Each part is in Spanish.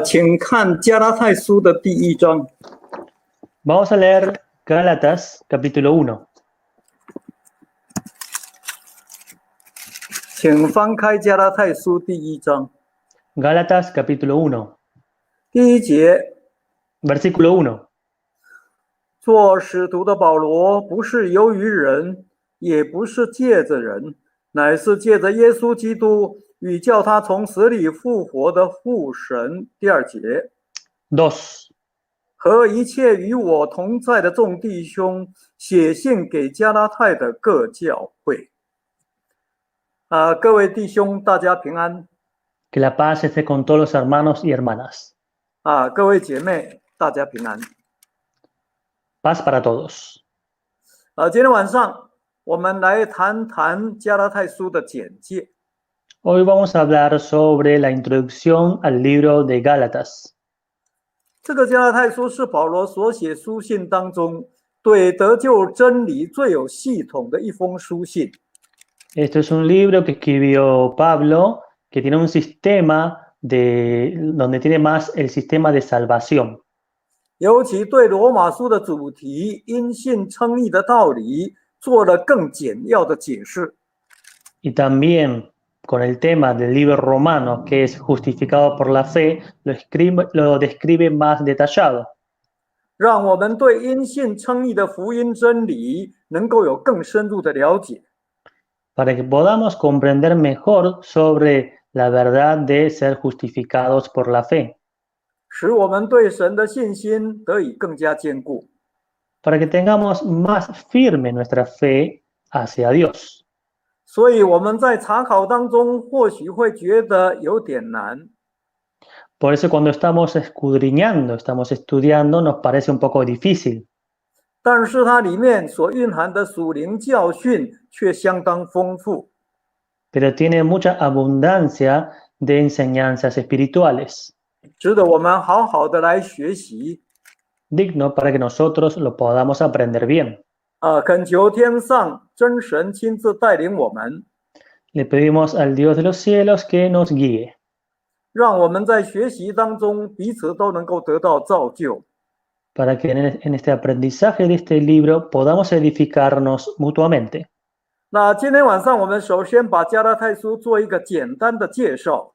请看加拉太书的第1章。 Vamos a leer Gálatas capítulo 1. 请翻开加拉太书第1章 Gálatas capítulo 1, 第1节。 versículo 1. 做使徒的保罗，不是由于人，也不是借着人，乃是借着耶稣基督与叫他从死里复活的父神。第2节。 2. 和一切与我同在的众弟兄，写信给加拉太的各教会。各位弟兄，大家平安。 Que la paz esté con todos los hermanos y hermanas. 各位姐妹，大家平安。 Paz para todos. 今天晚上我们来谈谈加拉太书的简介。 Hoy vamos a hablar sobre la introducción al libro de Gálatas. 这个加拉太书是保罗所写书信当中对得救真理最有系统的一封书信。 Esto es un libro que escribió Pablo, que tiene un sistema donde tiene más el sistema de salvación. 尤其对罗马书的主题因信称义的道理做了更简要的解释。 Y también con el tema del libro romano, que es justificado por la fe, lo describe más detallado. 让我们对因信称义的福音真理能够有更深入的了解。 Para que podamos comprender mejor sobre la verdad de ser justificados por la fe. 使我们对神的信心得以更加坚固。 Para que tengamos más firme nuestra fe hacia Dios. 所以我们在查考当中或许会觉得有点难。 Por eso cuando estamos escudriñando, estamos estudiando, nos parece un poco difícil. 但是它里面所蕴含的属灵教训却相当丰富。 Pero tiene mucha abundancia de enseñanzas espirituales. 值得我们好好的来学习。 Digno para que nosotros lo podamos aprender bien. 恳求天上真神亲自带领我们， Le pedimos al Dios de los cielos que nos guíe. 让我们在学习当中彼此都能够得到造就。 Para que en este aprendizaje de este libro podamos edificarnos mutuamente. 那今天晚上我们首先把加拉太书做一个简单的介绍。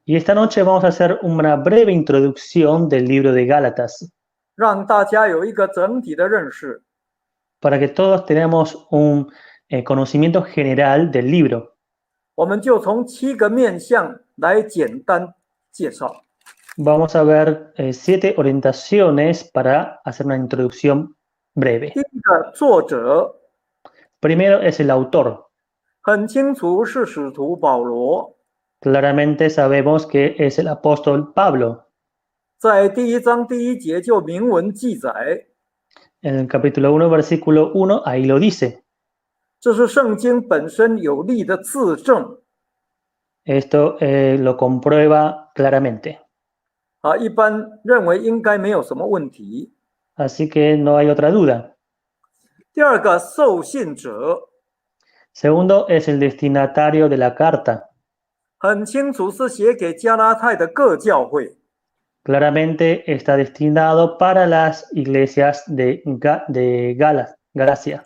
Y esta noche vamos a hacer una breve introducción del libro de Gálatas. 让大家有一个整体的认识。 Para que todos tengamos un conocimiento general del libro. 我们就从7个面向来简单介绍。 Vamos a ver 7 orientaciones para hacer una introducción breve. 第一个作者 Primero es el autor. 很清楚是使徒保罗， Claramente sabemos que es el apóstol Pablo. 在第1章第1节就明文记载， En el capítulo 1, versículo 1, ahí lo dice. 这是圣经本身有力的自证。 Esto lo comprueba claramente. 一般认为应该没有什么问题。 Así que no hay otra duda. 第二个受信者， Segundo es el destinatario de la carta. 很清楚是写给加拉太的各教会。 Claramente está destinado para las iglesias de Galacia.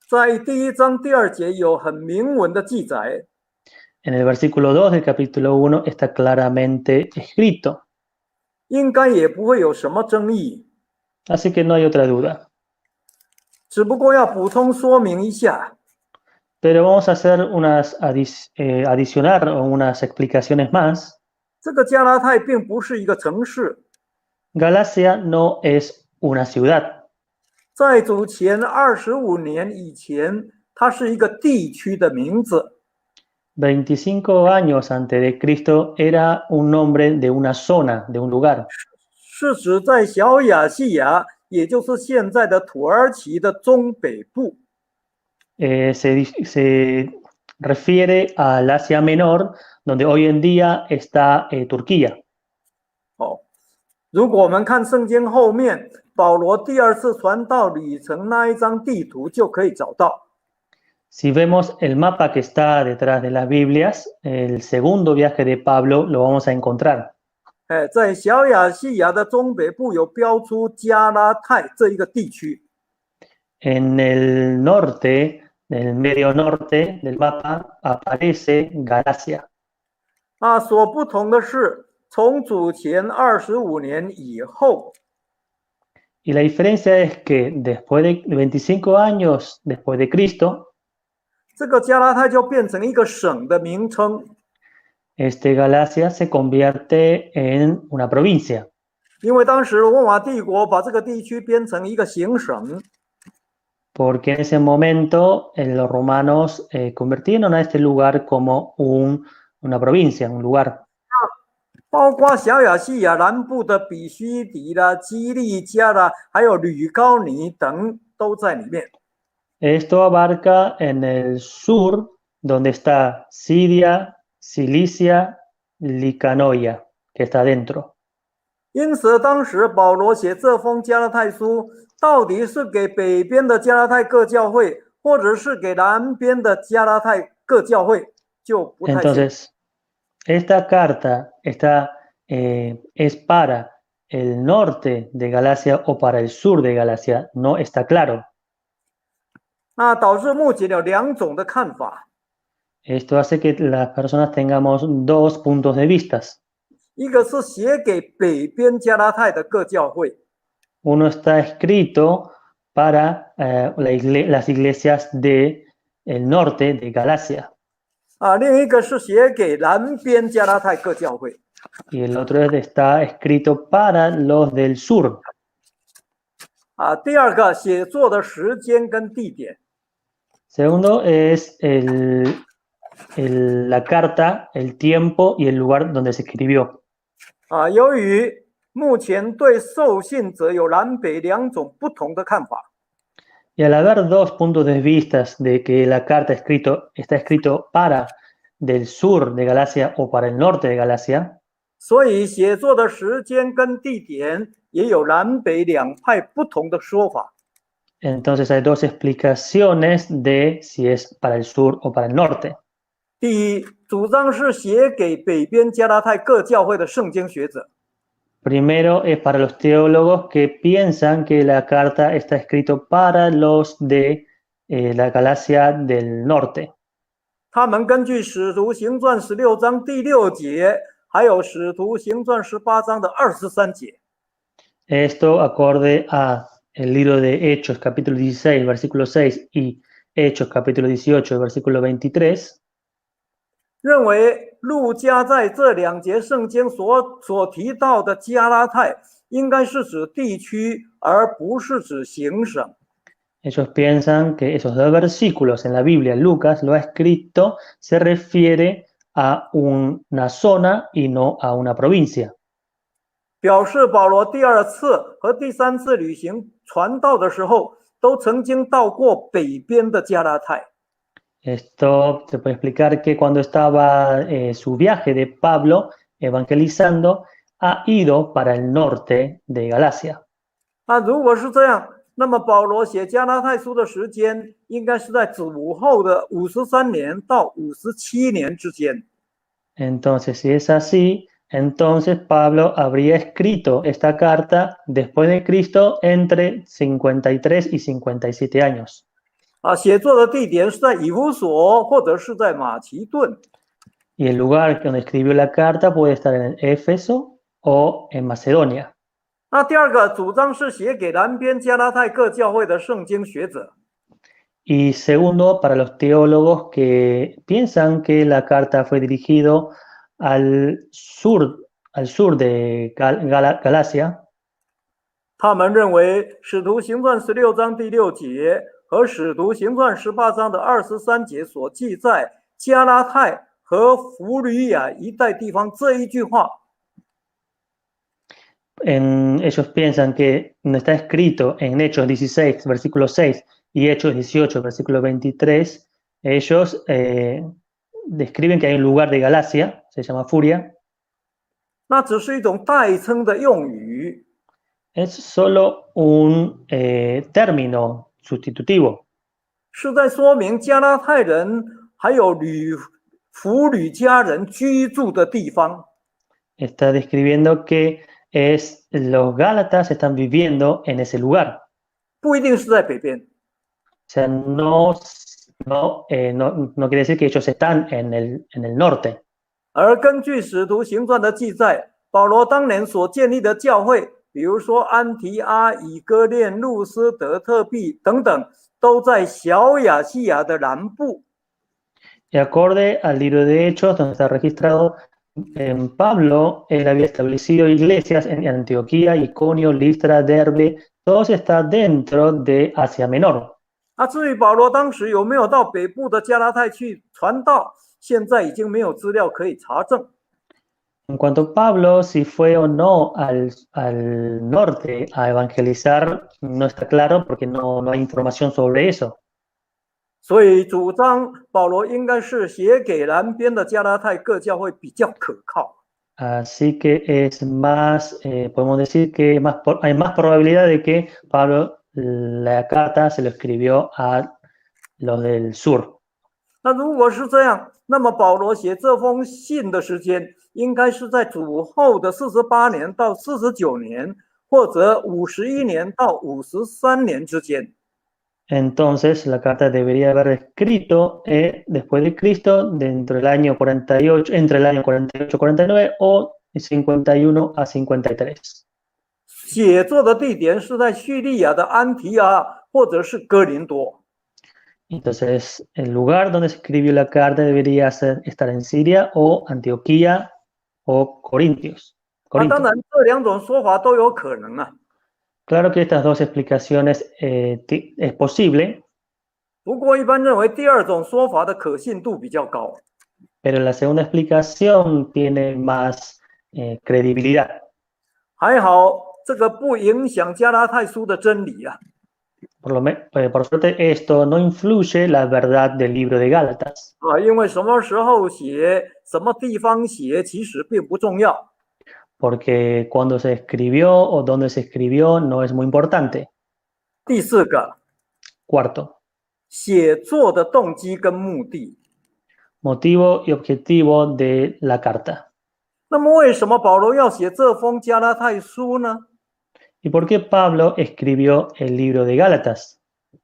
在第1章第2节有很明文的记载， En el versículo 2 del capítulo 1 está claramente escrito. 应该也不会有什么争议。 Así que no hay otra duda. 只不过要补充说明一下， Pero vamos a hacer adicionar unas explicaciones más. 这个加拉太并不是一个城市， Galacia no es una ciudad. 在主前25年以前，它是一个地区的名字。 25 años antes de Cristo era un nombre de una zona, de un lugar. 是指在小亚细亚，也就是现在的土耳其的中北部。 Se refiere al Asia Menor, donde hoy en día está Turquía. 如果我们看圣经后面保罗第2次传道旅程那一张地图，就可以找到。 Si vemos el mapa que está detrás de las Biblias, el segundo viaje de Pablo lo vamos a encontrar. 在小亚细亚的中北部有标出加拉太这一个地区。En el norte, en el medio norte del mapa, aparece Galacia. 所不同的是，从主前25年以后， Y la diferencia es que después de 25 años después de Cristo, 这个加拉太就变成一个省的名称， Galacia se convierte en una provincia, 因为当时罗马帝国把这个地区编成一个行省， porque en ese momento los romanos convirtieron a este lugar como una provincia, un lugar. 包括小亚细亚南部的比须底啦、基利加啦，还有吕高尼等都在里面。 Esto abarca en el sur, donde está Siria, Cilicia, Licanoia, que está dentro. 因此，当时保罗写这封加拉太书，到底是给北边的加拉太各教会，或者是给南边的加拉太各教会，就不太清楚。 Entonces, esta carta es para el norte de Galacia o para el sur de Galacia, no está claro. 导致目前有两种的看法， Esto hace que las personas tengamos dos puntos de vista. 一个是写给北边加拉太的各教会， Uno está escrito para las iglesias del norte de Galacia. 另一个是写给南边加拉太各教会。 Y el otro está escrito para los del sur. 第二个写作的时间跟地点， Segundo es la carta, el tiempo y el lugar donde se escribió. 由于目前对受信者有南北两种不同的看法， Y al haber dos puntos de vista de que la carta está escrito para del sur de Galacia o para el norte de Galacia, 所以写作的时间跟地点也有南北两派不同的说法。 entonces hay dos explicaciones de si es para el sur o para el norte. 第一，主张是写给北边加拉太各教会的圣经学者， Primero es para los teólogos que piensan que la carta está escrito para los de la Galacia del norte. 他们根据《使徒行传》16章第6节，还有《使徒行传》18章的23节， Esto acorde a el libro de Hechos capítulo 16 versículo 6 y Hechos capítulo 18 versículo 23, 认为路加在这两节圣经所提到的加拉太，应该是指地区，而不是指行省。 ellos piensan que esos dos versículos en la Biblia, Lucas lo ha escrito, se refiere a una zona y no a una provincia. 表示保罗第二次和第三次旅行传道的时候，都曾经到过北边的加拉太。 Esto se puede explicar que cuando estaba su viaje de Pablo evangelizando, ha ido para el norte de Galacia. 如果是这样，那么保罗写加拉太书的时间应该是在主后的53年到57年之间。 Entonces, si es así, entonces Pablo habría escrito esta carta después de Cristo entre 53 y 57 años. 写作的地点是在以弗所或者是在马其顿。 Y el lugar donde escribió la carta puede estar en Éfeso o en Macedonia. 第二个主张是写给南边加拉太各教会的圣经学者。 Y segundo, para los teólogos que piensan que la carta fue dirigido al sur de Galacia, 他们认为《使徒行传》16章第6节和《使徒行传》18章的23节所记载加拉太和弗吕亚一带地方这一句话， ellos piensan que no está escrito en Hechos 16, versículo 6 y Hechos 18, versículo 23, ellos describen que hay un lugar de Galacia, se llama Furia. 那只是一种代称的用语， Es solo un término sustitutivo. 是在说明加拉太人还有弗吕家人居住的地方。está describiendo que los Gálatas están viviendo en ese lugar. 不一定是在北边。O sea, no quiere decir que ellos están en el norte. 而根据使徒行传的记载，保罗当年所建立的教会，比如说安提阿、以哥念、路斯德、特庇等等，都在小亚细亚的南部。Y acorde al libro de Hechos, donde está registrado, Pablo, él había establecido iglesias en Antioquía, Iconio, Listra, Derbe, todos están dentro de Asia Menor. 至于保罗当时有没有到北部的加拉太去传道，现在已经没有资料可以查证。En cuanto a Pablo, si fue o no al norte a evangelizar, no está claro porque no hay información sobre eso. 所以主张保罗应该是写给南边的加拉太各教会比较可靠。Así que es más, podemos decir que hay más probabilidad de que Pablo la carta se lo escribió a los del sur. 那如果是这样，那么保罗写这封信的时间应该是在主后的48年到49年，或者51年到53年之间。Entonces, la carta debería haber escrito después de Cristo, dentro del año 48, entre el año 48-49 o 51 a 53. 写作的地点是在叙利亚的安提阿或者是哥林多。Entonces, el lugar donde se escribió la carta debería estar en Siria o Antioquía o Corintios. 当然，这两种说法都有可能啊。Claro que estas dos explicaciones es posible. 不过，一般认为第二种说法的可信度比较高。Pero la segunda explicación tiene más credibilidad. 还好，这个不影响加拉太书的真理啊。Por suerte, esto no influye la verdad del libro de Gálatas. 因为什么时候写、什么地方写，其实并不重要。Porque cuando se escribió o dónde se escribió no es muy importante. 第四个 Cuarto, 写作的动机跟目的。motivo y objetivo de la carta. 那么，为什么保罗要写这封加拉太书呢？ ¿Y por qué Pablo escribió el libro de Gálatas?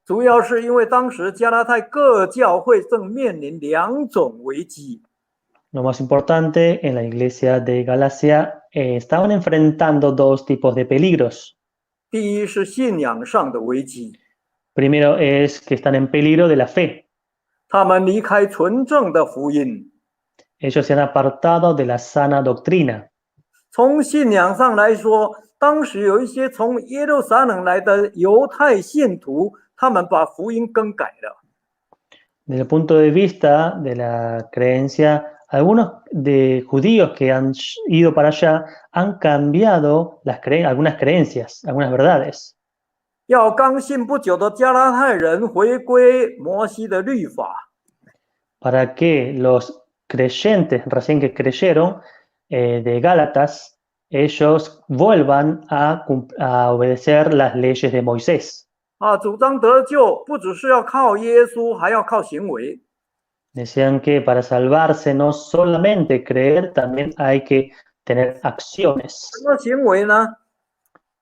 主要是因为当时加拉太各教会正面临两种危机。Lo más importante, en la iglesia de Galacia estaban enfrentando dos tipos de peligros. 第一是信仰上的危机， Primero es que están en peligro de la fe. 他们离开纯正的福音。 Ellos se han apartado de la sana doctrina. 从信仰上来说，当时有一些从耶路撒冷来的犹太信徒，他们把福音更改了。 Desde el punto de vista de la creencia, algunos de judíos que han ido para allá han cambiado algunas creencias, algunas verdades. 要刚信不久的加拉太人回归摩西的律法， Para que los creyentes recién que creyeron de Gálatas, ellos vuelvan a obedecer las leyes de Moisés. 主张得救不只是要靠耶稣，还要靠行为。 Decían que para salvarse no solamente creer, también hay que tener acciones. 什么行为呢？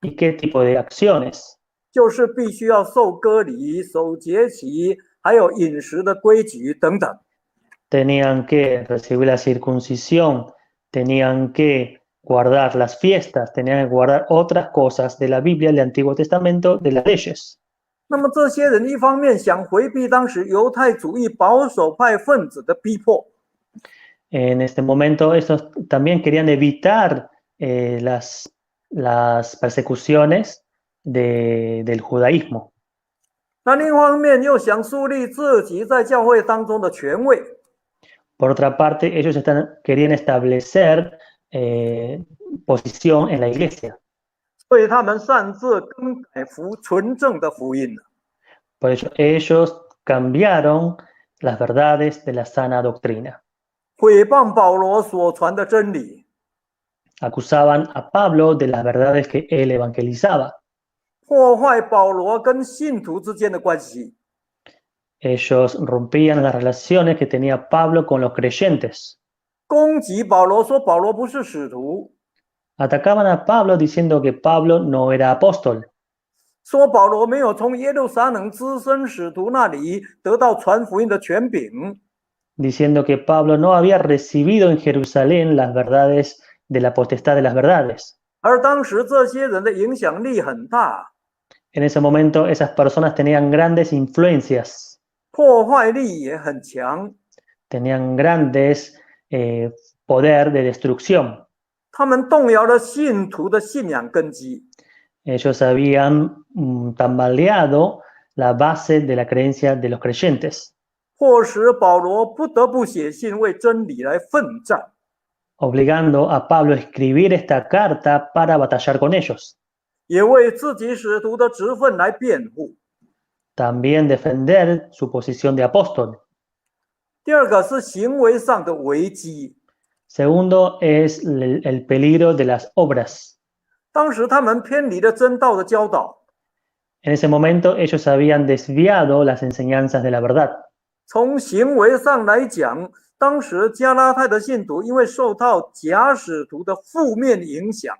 ¿Y qué tipo de acciones? 就是必须要受割礼、守节期，还有饮食的规矩等等。 Tenían que recibir la circuncisión, tenían que guardar las fiestas, tenían que guardar otras cosas de la Biblia, del Antiguo Testamento, de las leyes. 那么这些人一方面想回避当时犹太主义保守派分子的逼迫， En este momento, estos también querían evitar las persecuciones del judaísmo. 那另一方面又想树立自己在教会当中的权位。 Por otra parte, ellos querían establecer posición en la iglesia. 所以他们擅自更改纯正的福音。 Por ello, ellos cambiaron las verdades de la sana doctrina. 毁谤保罗所传的真理， Acusaban a Pablo de las verdades que él evangelizaba. 破坏保罗跟信徒之间的关系。 Ellos rompían las relaciones que tenía Pablo con los creyentes. 攻击保罗，说保罗不是使徒， Atacaban a Pablo diciendo que Pablo no era apóstol, 说保罗没有从耶路撒冷资深使徒那里得到传福音的权柄， diciendo que Pablo no había recibido en Jerusalén las verdades de la potestad de las verdades. 而当时这些人的影响力很大， En ese momento esas personas tenían grandes influencias, 破坏力也很强， tenían grandes poder de destrucción. 他们动摇了信徒的信仰根基， Ellos habían tambaleado la base de la creencia de los creyentes, 迫使保罗不得不写信为真理来奋战。 obligando a Pablo a escribir esta carta para batallar con ellos. 也为自己使徒的职分来辩护。 También defender su posición de apóstol. 第二个是行为上的危机， Segundo es el peligro de las obras. 当时他们偏离了真道的教导， En ese momento ellos habían desviado las enseñanzas de la verdad. 从行为上来讲，当时加拉太的信徒因为受到假使徒的负面影响，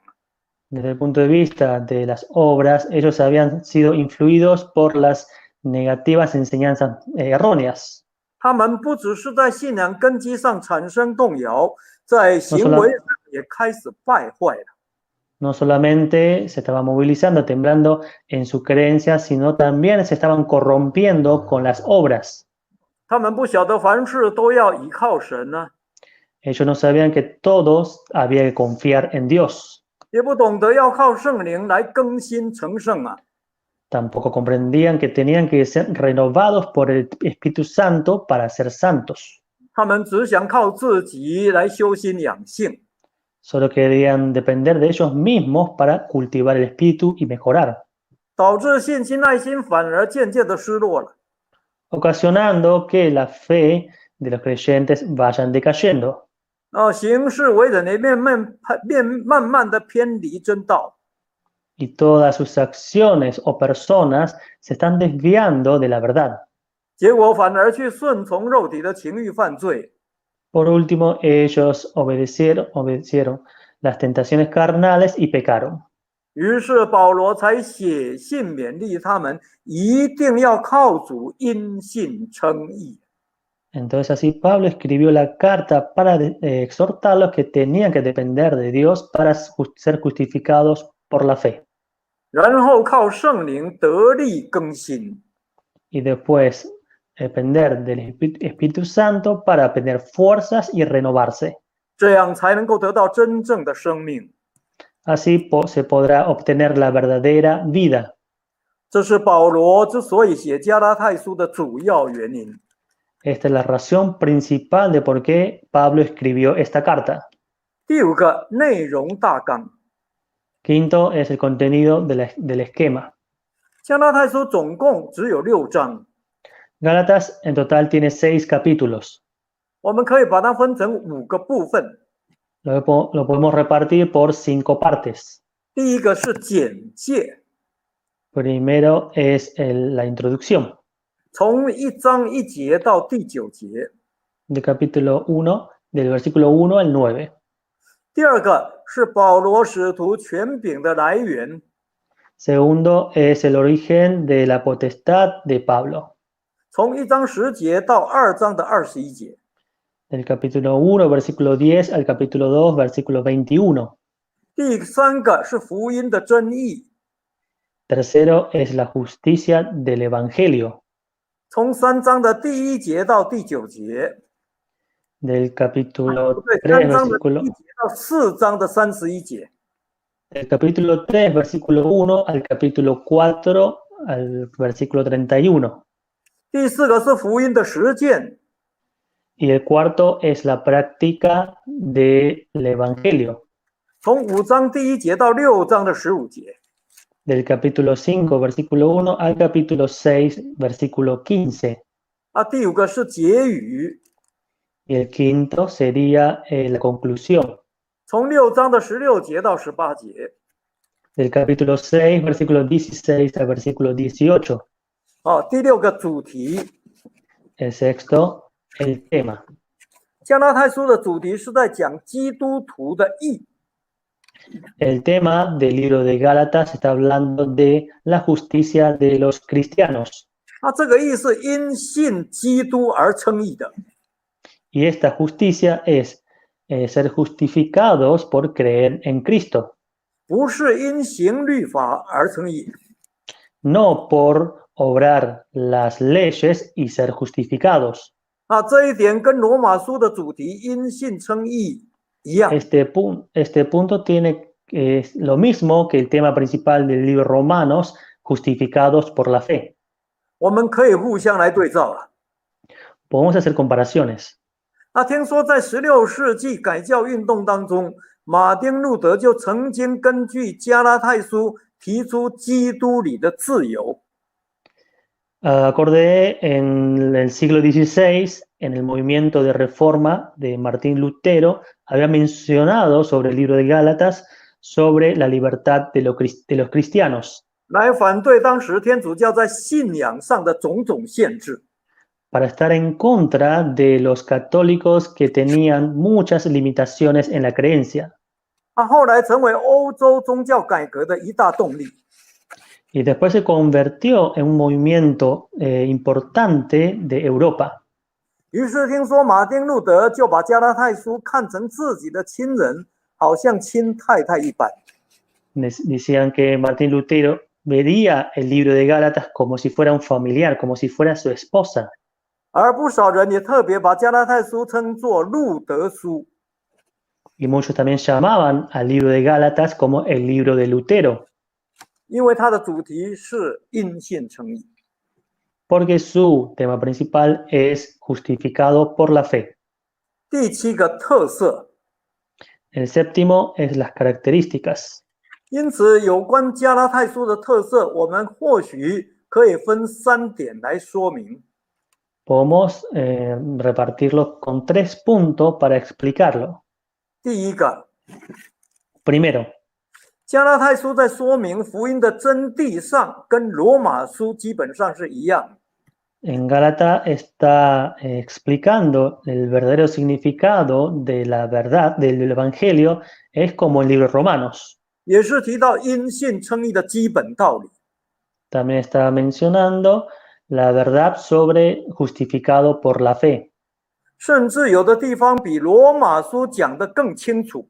Desde el punto de vista de las obras, ellos habían sido influidos por las negativas enseñanzas erróneas. 他们不只是在信仰根基上产生动摇，在行为上也开始败坏了。 No solamente se estaban movilizando, temblando en su creencia, sino también se estaban corrompiendo con las obras. 他们不晓得凡事都要依靠神呢， Ellos no sabían que todos había que confiar en Dios. 也不懂得要靠圣灵来更新成圣啊。 Tampoco comprendían que tenían que ser renovados por el Espíritu Santo para ser santos. 他们只想靠自己来修心养性， Solo querían depender de ellos mismos para cultivar el espíritu y mejorar, 导致信心爱心反而渐渐的失落了。 ocasionando que la fe de los creyentes vayan decayendo. 行事为人也慢慢的偏离真道， Y todas sus acciones o personas se están desviando de la verdad. 结果反而去顺从肉体的情欲犯罪， Por último, ellos obedecieron las tentaciones carnales y pecaron. 于是保罗才写信勉励他们，一定要靠主因信称义。 Entonces así Pablo escribió la carta para exhortarlos que tenían que depender de Dios para ser justificados por la fe. 然后靠圣灵得力更新， Y después depender del Espíritu Santo para tener fuerzas y renovarse. 这样才能够得到真正的生命。 Así se podrá obtener la verdadera vida. 这是保罗之所以写加拉太书的主要原因。 Esta es la razón principal de por qué Pablo escribió esta carta. 第五个内容大纲， Quinto es el contenido del esquema. 加拉太书总共只有6章， Gálatas en total tiene 6 capítulos. 我们可以把它分成5个部分。 Lo podemos repartir por 5 partes. 第一个是简介， Primero es la introducción, 从1章1节到第9节。 del capítulo 1, del versículo 1 al 9. 第二个是保罗使徒权柄的来源， Segundo es el origen de la potestad de Pablo, 从1章10节到2章的21节。 del capítulo 1, versículo 10 al capítulo 2, versículo 21. 第三个是福音的真义， Tercero es la justicia del Evangelio, 从3章的第1节到第9节， del capítulo 对 3, ，3章的第 versículo, 1节到4章的31节。 del capítulo 3, versículo 1 al capítulo 4, al versículo 31. 第四个是福音的实践， Y el cuarto es la práctica del Evangelio, 从5章第1节到6章的15节。 del capítulo 5, versículo 1 al capítulo 6, versículo 15. 第五个是结语， Y el quinto sería la conclusión, 从6章的16节到18节。 del capítulo 6, versículo 16 al versículo 18. 第六个主题， El sexto, el tema. 加拉太书的主题是在讲基督徒的义。El tema del libro de Gálatas está hablando de la justicia de los cristianos. 这个义是因信基督而称义的。Y esta justicia es ser justificados por creer en Cristo. 不是因行律法而称义。No por obrar las leyes y ser justificados. 这一点跟罗马书的主题因信称义一样。Este punto tiene lo mismo que el tema principal del libro Romanos, justificados por la fe. 我们可以互相来对照。Podemos hacer comparaciones. 听说在16世纪改教运动当中，马丁路德就曾经根据加拉太书提出基督里的自由。Acordé en el siglo XVI, en el movimiento de reforma de Martín Lutero, había mencionado sobre el libro de Gálatas sobre la libertad de los cristianos. 来反对当时天主教在信仰上的种种限制。Para estar en contra de los católicos que tenían muchas limitaciones en la creencia. 后来成为欧洲宗教改革的一大动力。Y después se convirtió en un movimiento importante de Europa. 于是听说马丁路德就把加拉太书看成自己的亲人，好像亲太太一般。Decían que Martín Lutero veía el libro de Gálatas como si fuera un familiar, como si fuera su esposa. 而不少人也特别把加拉太书称作路德书。Y muchos también llamaban al libro de Gálatas como el libro de Lutero. 因为它的主题是因信称义。Porque su tema principal es justificado por la fe. 第7个特色。El séptimo es las características. 因此，有关加拉太书的特色，我们或许可以分3点来说明。Podemos repartirlo con 3 puntos para explicarlo. 第一个 Primero, 加拉太书在说明福音的真谛上，跟罗马书基本上是一样。en Gálatas está explicando el verdadero significado de la verdad del Evangelio, es como el libro de Romanos. 也是提到因信称义的基本道理。También está mencionando la verdad sobre justificado por la fe. 甚至有的地方比罗马书讲得更清楚。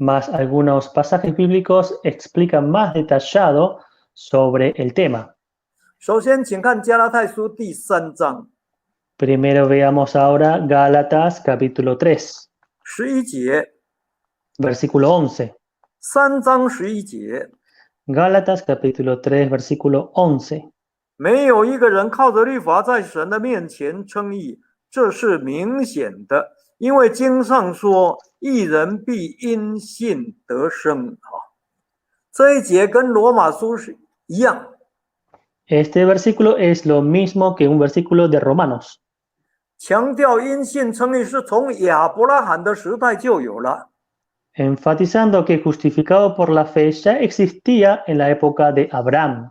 Más algunos pasajes bíblicos explican más detallado sobre el tema. 首先，请看加拉太书第3章。Primero veamos ahora Gálatas capítulo 3. 11节。Versículo 11. 3章11节。Gálatas capítulo 3, versículo 11. 没有一个人靠着律法在神的面前称义，这是明显的，因为经上说，义人必因信得生。这一节跟罗马书是一样。Este versículo es lo mismo que un versículo de Romanos. 强调因信称义是从亚伯拉罕的时代就有了。Enfatizando que justificado por la fe ya existía en la época de Abraham.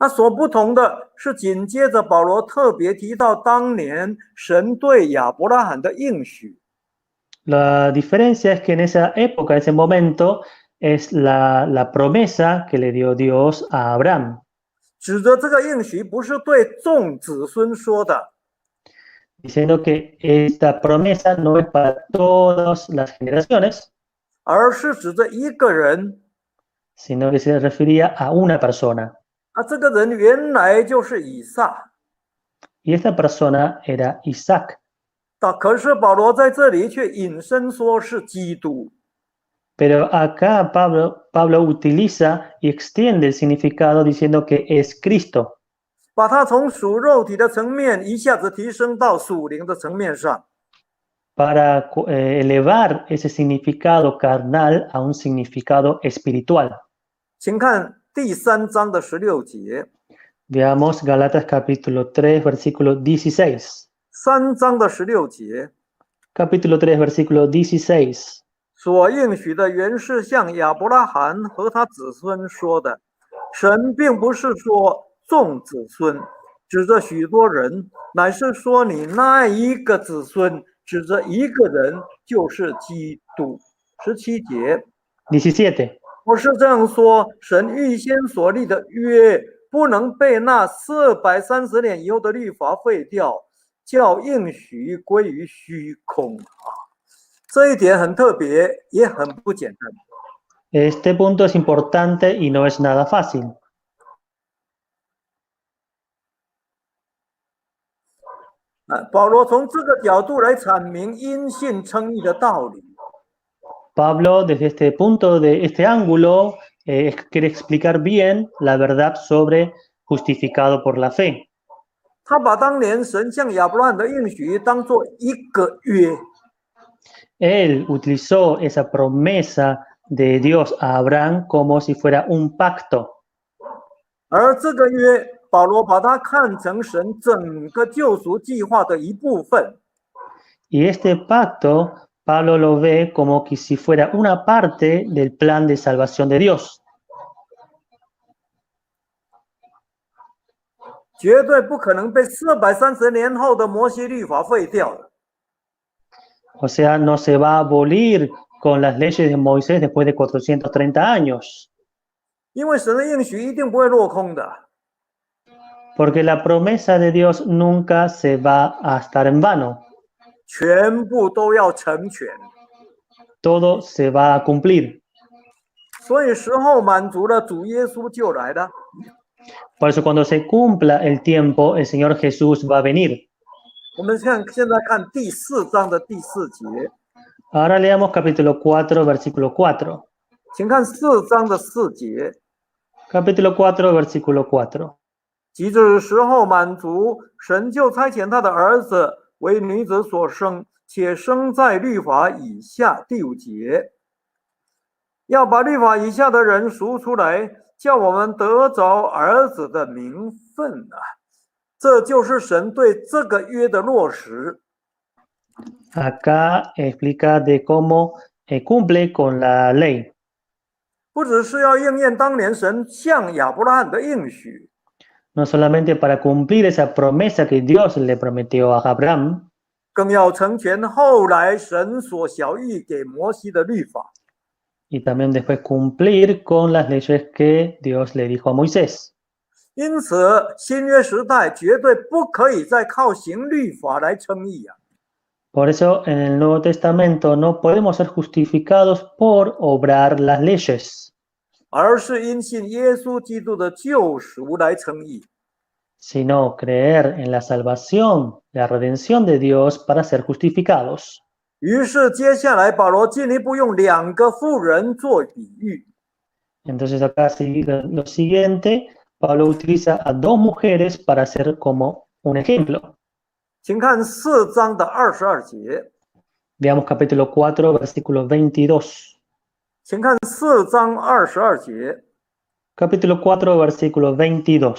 所不同的是，紧接着保罗特别提到当年神对亚伯拉罕的应许。La diferencia es que en esa época, en ese momento, es la promesa que le dio Dios a Abraham. 指着这个应许不是对众子孙说的， Diciendo que esta promesa no es para todas las generaciones, 而是指着一个人。sino que se refería a una persona. 这个人原来就是以撒。Y esta persona era Isaac. 可是保罗在这里却引申说是基督。 Pero acá Pablo utiliza y extiende el significado diciendo que es Cristo. 把它从属肉体的层面一下子提升到属灵的层面上。 Para elevar ese significado carnal a un significado espiritual. 请看第3章的16节。 Veamos Gálatas capítulo 3, versículo 16. 3章的16节。 Capítulo 3, versículo 16. 所应许的原是向亚伯拉罕和他子孙说的，神并不是说众子孙，指着许多人，乃是说你那一个子孙，指着一个人，就是基督。17节， 17. 我是这样说：神预先所立的约，不能被那430年以后的律法废掉，叫应许归于虚空啊！这一点很特别，也很不简单。Este punto es importante y no es nada fácil. 保罗从这个角度来阐明因信称义的道理。 Pablo, desde este punto, de este ángulo, quiere explicar bien la verdad sobre justificado por la fe. 他把当年神向亚伯拉罕的应许当作一个约， Él utilizó esa promesa de Dios a Abraham como si fuera un pacto. 而这个约，保罗把它看成神整个救赎计划的一部分。 Y este pacto, Pablo lo ve como que si fuera una parte del plan de salvación de Dios. 绝对不可能被430年后的摩西律法废掉的。 O sea, no se va a abolir con las leyes de Moisés después de 430 años. 因为神的应许一定不会落空的。 Porque la promesa de Dios nunca se va a estar en vano. 全部都要成全。 Todo se va a cumplir. 所以时候满足了，主耶稣就来了。 Por eso cuando se cumpla el tiempo, el Señor Jesús va a venir. 我们现在看第4章的第4节， Ahora leamos capítulo 4, versículo 4. 请看4章的4节。 Capítulo 4, versículo 4. 及至时候满足，神就差遣他的儿子为女子所生，且生在律法以下。第5节，要把律法以下的人赎出来，叫我们得着儿子的名分啊！这就是神对这个约的落实。 Acá explica de cómo cumple con la ley. 不只是要应验当年神向亚伯拉罕的应许， No solamente para cumplir esa promesa que Dios le prometió a Abraham, 更要成全后来神所晓谕给摩西的律法。 y también después cumplir con las leyes que Dios le dijo a Moisés. 因此，新约时代绝对不可以再靠行律法来称义啊！ Por eso en el Nuevo Testamento no podemos ser justificados por obrar las leyes, 而是因信耶稣基督的救赎来称义。 sino creer en la salvación, la redención de Dios para ser justificados. 于是，接下来保罗进一步用2个妇人做比喻。 Entonces acá lo siguiente, Pablo utiliza a 2 mujeres para hacer como un ejemplo. 请看4章的22节， Veamos capítulo 4, versículo 22. 请看4章22节， Capítulo 4, versículo 22.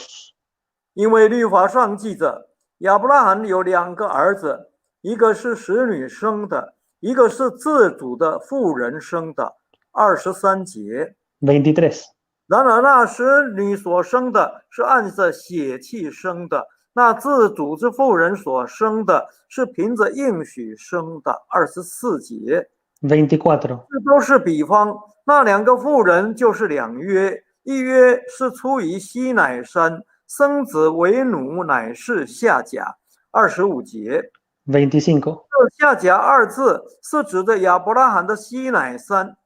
因为律法上记着，亚伯拉罕有2个儿子，一个是使女生的，一个是自主的妇人生的。23节， 23. 然而那使女所生的是按着血气生的，那自主之妇人所生的是凭着应许生的。24节， 24. 这都是比方。那2个妇人就是2约，一约是出于西乃山，生子为奴，乃是夏甲。25节， 25. 这夏甲2字是指着亚伯拉罕的西乃山，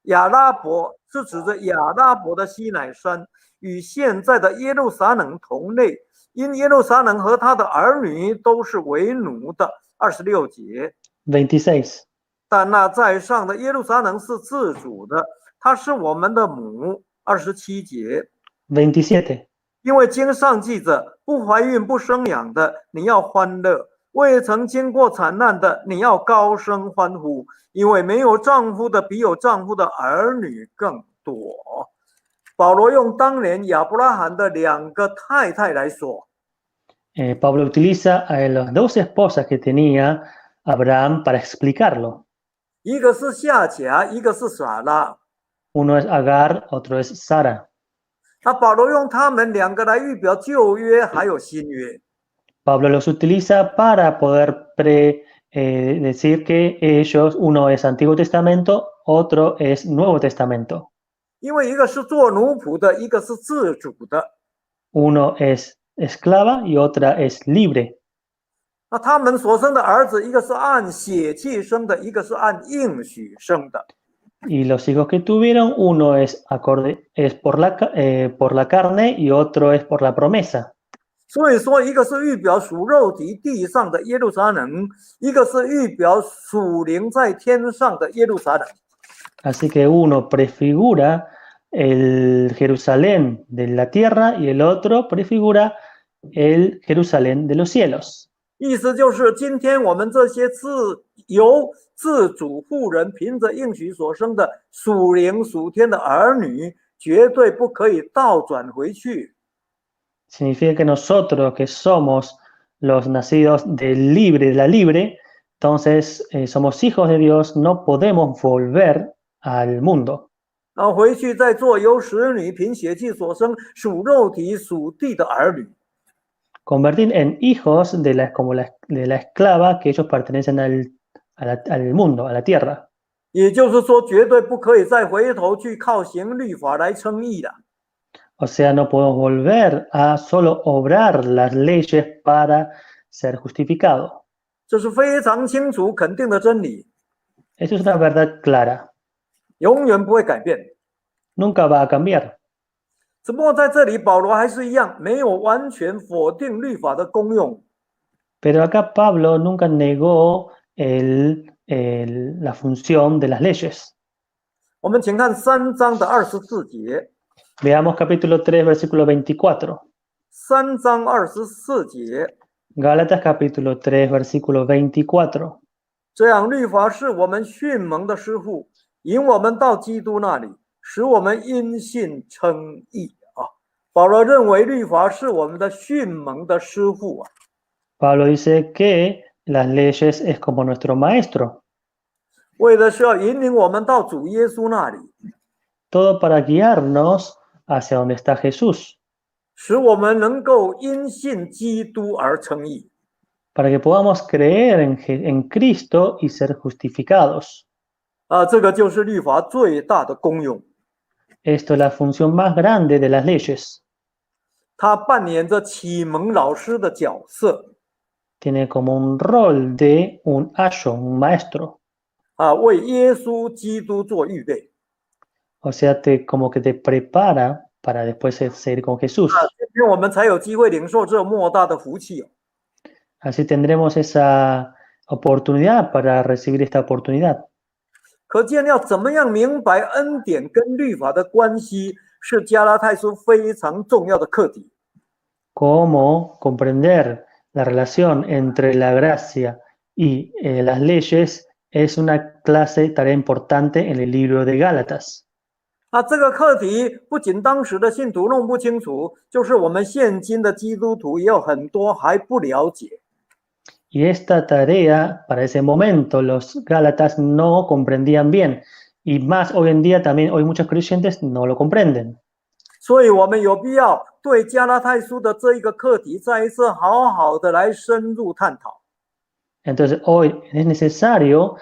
亚拉伯是指着亚拉伯的西乃山，与现在的耶路撒冷同类，因耶路撒冷和他的儿女都是为奴的。26节， 26. 但那在上的耶路撒冷是自主的，他是我们的母。27节， 27. 因为经上记着，不怀孕不生养的，你要欢乐；未曾经过惨难的，你要高声欢呼，因为没有丈夫的比有丈夫的儿女更多。保罗用当年亚伯拉罕的2个太太来说， Pablo utiliza a las 2 esposas que tenía Abraham para explicarlo. 一个是夏甲，一个是撒拉。 Uno es Agar, otro es Sara. 那保罗用他们2个来预表旧约还有新约。 Pablo los utiliza para poder decir que ellos, uno es Antiguo Testamento, otro es Nuevo Testamento. 因为一个是做奴仆的，一个是自主的。Uno es esclava y otra es libre. 那他们所生的儿子，一个是按血气生的，一个是按应许生的。Y los hijos que tuvieron, uno es por la carne y otro es por la promesa. 所以说，一个是预表属肉体地上的耶路撒冷，一个是预表属灵在天上的耶路撒冷。 Así que uno prefigura el Jerusalén de la tierra y el otro prefigura el Jerusalén de los cielos. 意思就是，今天我们这些由自主妇人凭着应许所生的属灵属天的儿女，绝对不可以倒转回去。 Significa que nosotros que somos los nacidos de la libre, entonces somos hijos de Dios, no podemos volver al mundo. 然后回去再做由使女凭血气所生属肉体属地的儿女。 Convertir en hijos de la esclava que ellos pertenecen al mundo, a la tierra. 也就是说，绝对不可以再回头去靠行律法来称义了。 O sea, no podemos volver a solo obrar las leyes para ser justificado. 这是非常清楚肯定的真理， Eso es una verdad clara. 永远不会改变。 Nunca va a cambiar. 只不过在这里，保罗还是一样，没有完全否定律法的功用。 Pero acá Pablo nunca negó la función de las leyes. 我们请看3章的24节。 Veamos capítulo 3, versículo 24. 3章24节。 Gálatas capítulo 3, versículo 24. 这样，律法是我们训蒙的师傅，引我们到基督那里，使我们因信称义啊。保罗认为律法是我们的训蒙的师傅啊。 Pablo dice que las leyes es como nuestro maestro. 为的是要引领我们到主耶稣那里， Todo para guiarnos hacia donde está Jesús, 使我们能够因信基督而称义。 para que podamos creer en Cristo y ser justificados. 这个就是律法最大的功用。 Esto es la función más grande de las leyes. 它扮演着启蒙老师的角色， Tiene como un rol de un ayo, un maestro. 为耶稣基督做预备。 O sea, como que te prepara para después seguir con Jesús. 今天我们才有机会领受这莫大的福气。 Así tendremos esa oportunidad para recibir esta oportunidad. 可见要怎么样明白恩典跟律法的关系，是加拉太书非常重要的课题。 Cómo comprender la relación entre la gracia y las leyes es una tarea importante en el libro de Gálatas. 这个课题不仅当时的信徒弄不清楚，就是我们现今的基督徒也有很多还不了解。 Y esta tarea, para ese momento, los Gálatas no comprendían bien. Y más hoy en día también, hoy muchos creyentes no lo comprenden. 所以我们有必要对加拉太书的这一个课题再一次好好的来深入探讨。 Entonces hoy es necesario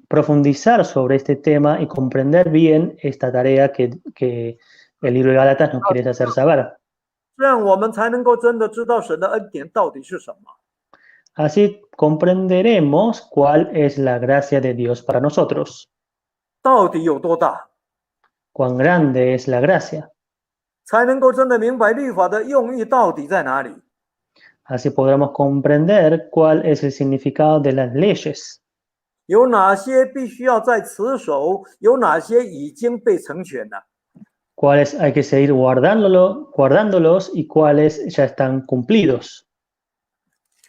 profundizar sobre este tema y comprender bien esta tarea que el libro de Gálatas nos quiere hacer saber. 这样我们才能够真的知道神的恩典到底是什么。 Así comprenderemos cuál es la gracia de Dios para nosotros. 到底有多大， Cuán grande es la gracia. 才能够真的明白律法的用意到底在哪里。 Así podremos comprender cuál es el significado de las leyes. 有哪些必须要在持守，有哪些已经被成全了。 Cuáles hay que seguir guardándolos y cuáles ya están cumplidos.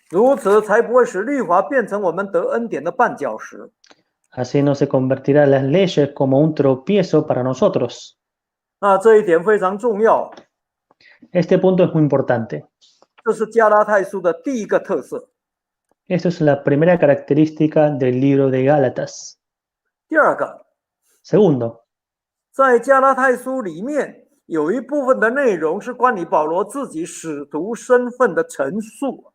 如此才不会使律法变成我们得恩典的绊脚石。 Así no se convertirán las leyes como un tropiezo para nosotros. 这一点非常重要。 Este punto es muy importante. 这是加拉太书的第一个特色。 Esto es la primera característica del libro de Gálatas. 第二个， Segundo, 在加拉太书里面有一部分的内容是关于保罗自己使徒身份的陈述。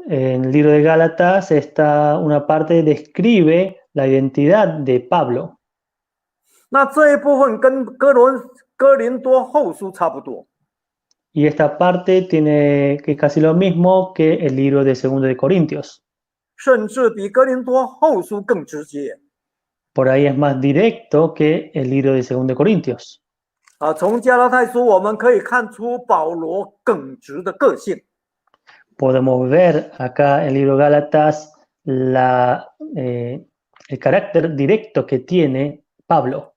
En el libro de Gálatas está una parte describe la identidad de Pablo. 那这一部分跟哥林多后书差不多。 Y esta parte tiene que es casi lo mismo que el libro de 2 de Corintios. 甚至比哥林多后书更直接。 Por ahí es más directo que el libro de 2 de Corintios. 从加拉太书我们可以看出保罗耿直的个性。 Podemos ver acá en el libro Gálatas el carácter directo que tiene Pablo.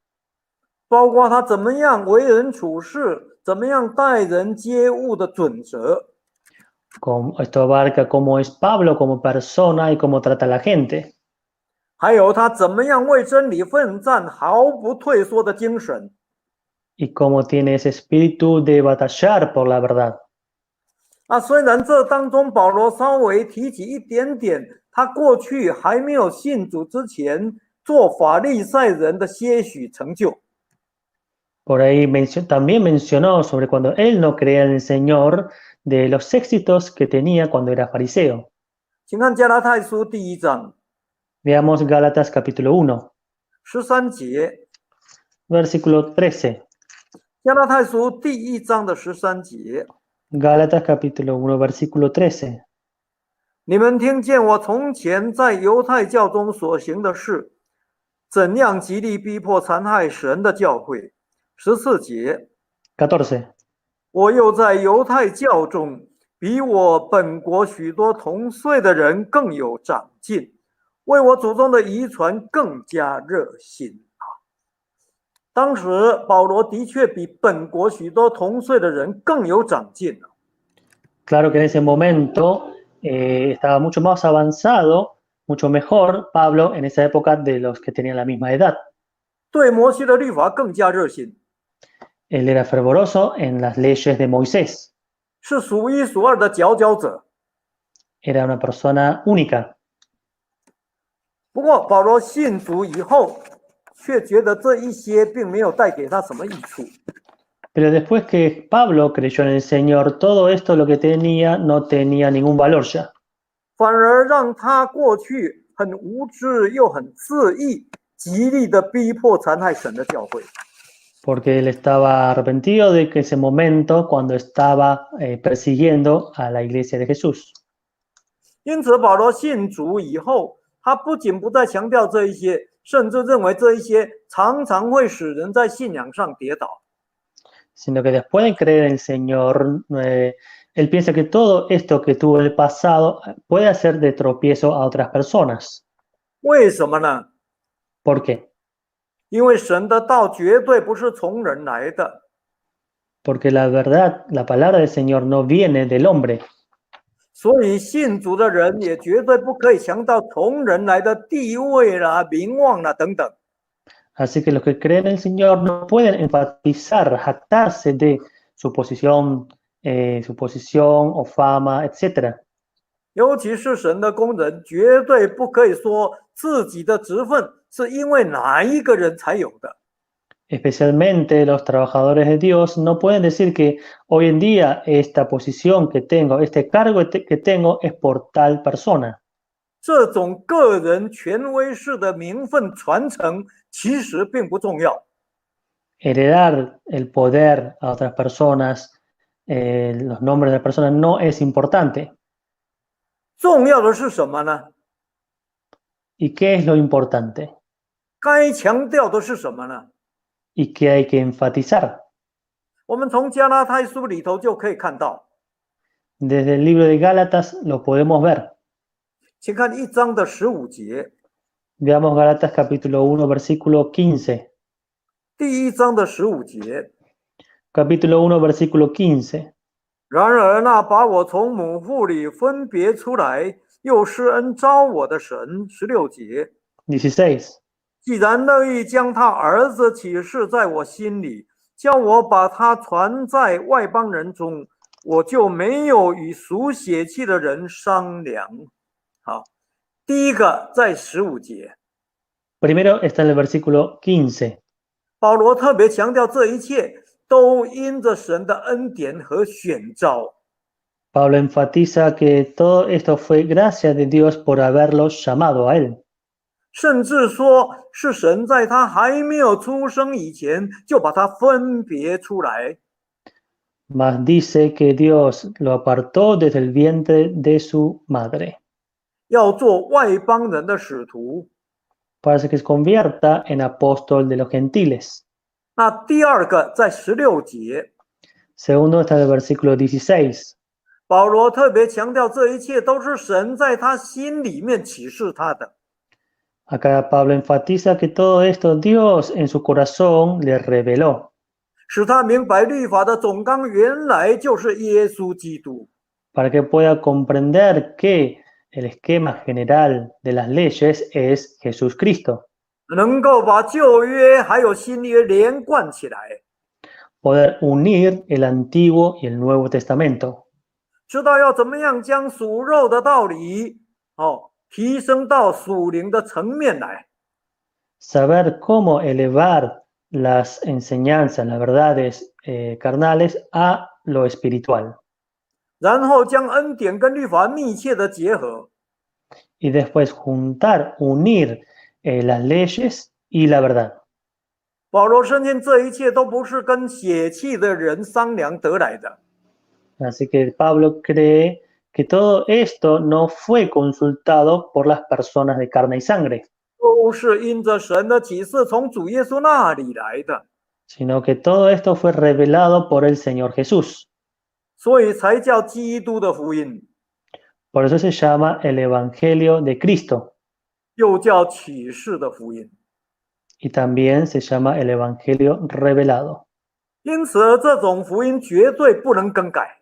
包括他怎么样为人处事，怎么样待人接物的准则。 Esto abarca cómo es Pablo como persona y cómo trata a la gente. 还有他怎么样为真理奋战，毫不退缩的精神。 Y cómo tiene ese espíritu de batallar por la verdad. 虽然这当中保罗稍微提起一点点，他过去还没有信主之前做法利赛人的些许成就。 Por ahí también mencionó sobre cuando él no creía en el Señor, de los éxitos que tenía cuando era fariseo. 请看加拉太书第1章 Veamos Gálatas capítulo 1, 13节， versículo 13. 加拉太书第1章的13节。 Gálatas capítulo 1, versículo 13. 你们听见我从前在犹太教中所行的事，怎样极力逼迫残害神的教会。14节， 14. 我又在犹太教中比我本国许多同岁的人更有长进，为我祖宗的遗传更加热心。当时保罗的确比本国许多同岁的人更有长进。 Claro que en ese momento estaba mucho más avanzado, mucho mejor Pablo en esa época de los que tenían la misma edad. 对摩西的律法更加热心， Él era fervoroso en las leyes de Moisés. 是数一数二的佼佼者。 Era una persona única. 不过保罗信主以后，却觉得这一些并没有带给他什么益处。 Pero después que Pablo creyó en el Señor, todo esto lo que tenía no tenía ningún valor ya. 反而让他过去很无知又很自义，极力的逼迫残害神的教会。 Porque él estaba arrepentido de que ese momento cuando estaba persiguiendo a la iglesia de Jesús. 因此，保罗信主以后，他不仅不再强调这一些，甚至认为这一些常常会使人在信仰上跌倒。 Sino que después de creer en el Señor, él piensa que todo esto que tuvo en el pasado puede hacer de tropiezo a otras personas. 为什么呢？ ¿Por qué? 因为神的道绝对不是从人来的， Porque la verdad, la palabra del Señor no viene del hombre. 所以信主的人也绝对不可以强调从人来的地位啦、名望啦等等。 Así que los que creen en el Señor no pueden enfatizar, jactarse de su posición o fama, etc. 尤其是神的工人，绝对不可以说自己的职分是因为哪一个人才有的。 Especialmente los trabajadores de Dios no pueden decir que hoy en día esta posición que tengo, este cargo que tengo es por tal persona. 这种个人权威式的名分传承其实并不重要。 Heredar el poder a otras personas, los nombres de las personas no es importante. 重要的是什么呢？ ¿Y qué es lo importante? 该强调的是什么呢？ ¿Y qué hay que enfatizar? 我们从加拉太书里头就可以看到， Desde el libro de Gálatas lo podemos ver. 请看1章的15节， Veamos Gálatas capítulo 1, versículo 15. 第1章的15节。 Capítulo 1, versículo 15. 然而那把我从母腹里分别出来，又施恩招我的神，16节。 16. 既然乐意将他儿子启示在我心里，叫我把他传在外邦人中，我就没有与属血气的人商量。好，第一个在15节， Primero está en el versículo 15. 保罗特别强调这一切都因着神的恩典和选召。Pablo enfatiza que todo esto fue gracia de Dios por haberlos llamado a él. 甚至说是神在他还没有出生以前就把他分别出来， Mas dice que Dios lo apartó desde el vientre de su madre 要做外邦人的使徒。 para que se convierta en apóstol de los gentiles. 那第二个在16节， Segundo está en el versículo 16. 保罗特别强调这一切都是神在他心里面启示他的。 Acá Pablo enfatiza que todo esto Dios en su corazón le reveló 使他明白律法的总纲原来就是耶稣基督。 para que pueda comprender que el esquema general de las leyes es Jesús Cristo. 能够把旧约还有新约连贯起来， Poder unir el Antiguo y el Nuevo Testamento. 知道要怎么样将属肉的道理提升到属灵的层面来。 Saber cómo elevar las enseñanzas, las verdades carnales a lo espiritual. 然后将恩典跟律法密切的结合， Y después juntar, unir las leyes y la verdad. 保罗深信这一切都不是跟血气的人商量得来的， Así que Pablo cree que todo esto no fue consultado por las personas de carne y sangre, 都是因着神的启示从主耶稣那里来的， sino que todo esto fue revelado por el Señor Jesús. 所以才叫基督的福音， Por eso se llama el Evangelio de Cristo 又叫启示的福音。 y también se llama el Evangelio revelado. 因此，这种福音绝对不能更改。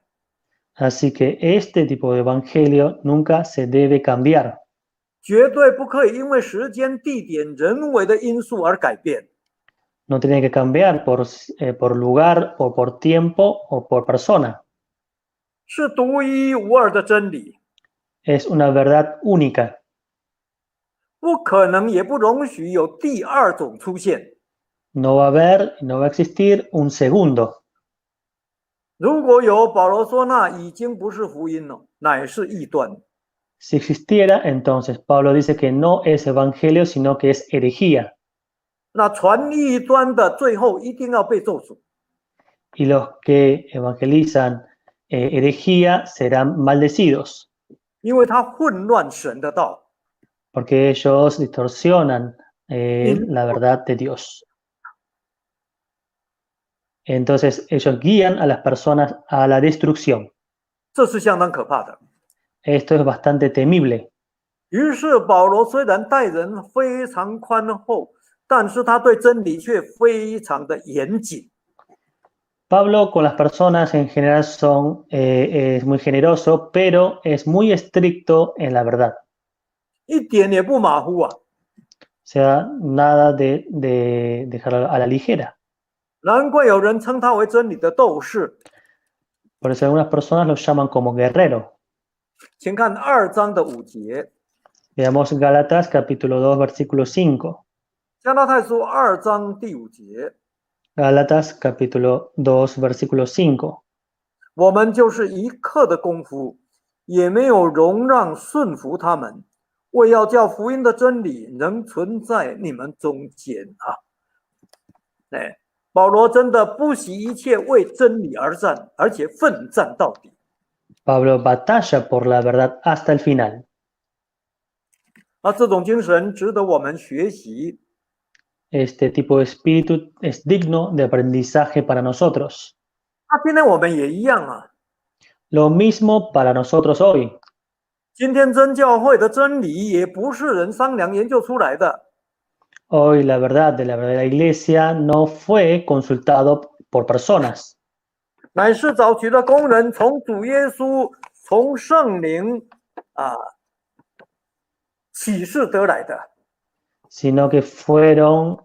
Así que este tipo de Evangelio nunca se debe cambiar. 绝对不可以因为时间、地点、人为的因素而改变。 No tiene que cambiar por lugar o por tiempo o por persona. 是独一无二的真理， Es una verdad única. 不可能也不容许有第二种出现。 No va a haber, no va a existir un segundo. 如果有，保罗说那已经不是福音了，乃是异端。 Si existiera, entonces Pablo dice que no es evangelio, sino que es herejía. 那传异端的最后一定要被咒诅， Y los que evangelizan herejía serán maldecidos, 因为他混乱神的道。 porque ellos distorsionan la verdad de Dios. Entonces ellos guían a las personas a la destrucción. 这是相当可怕的。 Esto es bastante temible. 于是保罗虽然待人非常宽厚，但是他对真理却非常的严谨。 Pablo con las personas en general es muy generoso, pero es muy estricto en la verdad. 一点也不马虎啊！ O sea, nada de dejar a la ligera. 难怪有人称他为真理的斗士。 Por eso algunas personas lo llaman como guerrero. 请看2章的5节， Veamos Gálatas capítulo 2, versículo 5. 加拉太书2章第5节， Gálatas capítulo 2, versículo 5. 我们就是一刻的功夫，也没有容让顺服他们，为要叫福音的真理能存在你们中间啊！保罗真的不惜一切为真理而战，而且奋战到底。 Pablo batalla por la verdad hasta el final. 这种精神值得我们学习。 Este tipo de espíritu es digno de aprendizaje para nosotros. 今天我们也一样啊。 Lo mismo para nosotros hoy. 今天真教会的真理也不是人商量研究出来的， Hoy la verdad de la verdadera iglesia no fue consultado por personas, 乃是找取了工人从主耶稣、从圣灵启示得来的。 sino que fueron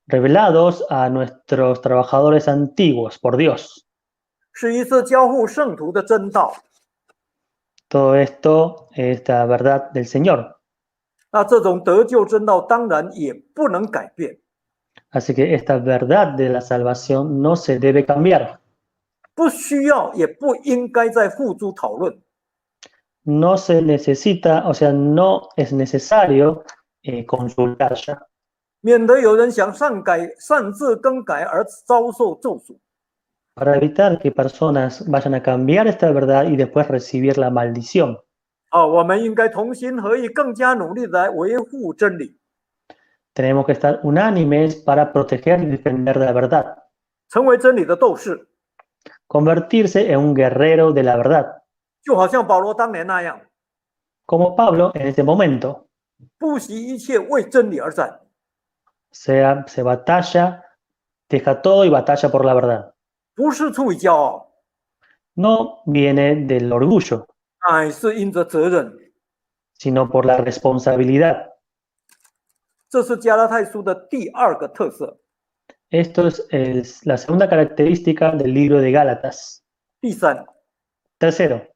revelados a nuestros trabajadores antiguos por Dios. 是一次交互圣徒的真道。 Todo esto es la verdad del Señor. 那这种得救真道当然也不能改变。 Así que esta verdad de la salvación no se debe cambiar. 不需要也不应该再付诸讨论。No se necesita, o sea, no es necesario consultar ya, 免得有人想擅自更改而遭受咒诅。 para evitar que personas vayan a cambiar esta verdad y después recibir la maldición. 我们应该同心合意，更加努力地来维护真理， Tenemos que estar unánimes para proteger y defender la verdad, 成为真理的斗士， convertirse en un guerrero de la verdad, 就好像保罗当年那样， como Pablo en este momento. 不惜一切为真理而战。 Se batalla, deja todo y batalla por la verdad. 不是出于骄傲， No viene del orgullo, 乃是因着责任。 sino por la responsabilidad. 这是加拉太书的第二个特色。 Esto es la segunda característica del libro de Gálatas. 第三， Tercero,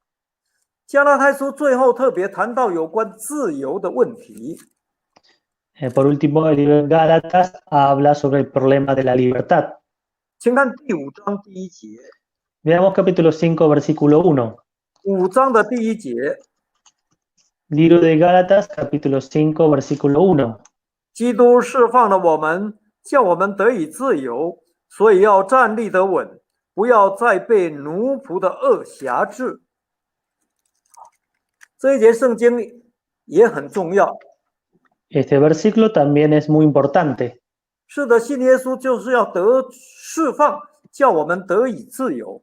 加拉太书最后特别谈到有关自由的问题。 por último, el libro de Gálatas habla sobre el problema de la libertad. 请看第5章第1节。 Veamos capítulo 5, versículo 1. 5章的第1节， Libro de Gálatas, capítulo 5, versículo 1. 基督释放了我们，叫我们得以自由，所以要站立得稳，不要再被奴仆的恶辖制。这一节圣经也很重要。 Este versículo también es muy importante. 是的，信耶稣就是要得释放，叫我们得以自由。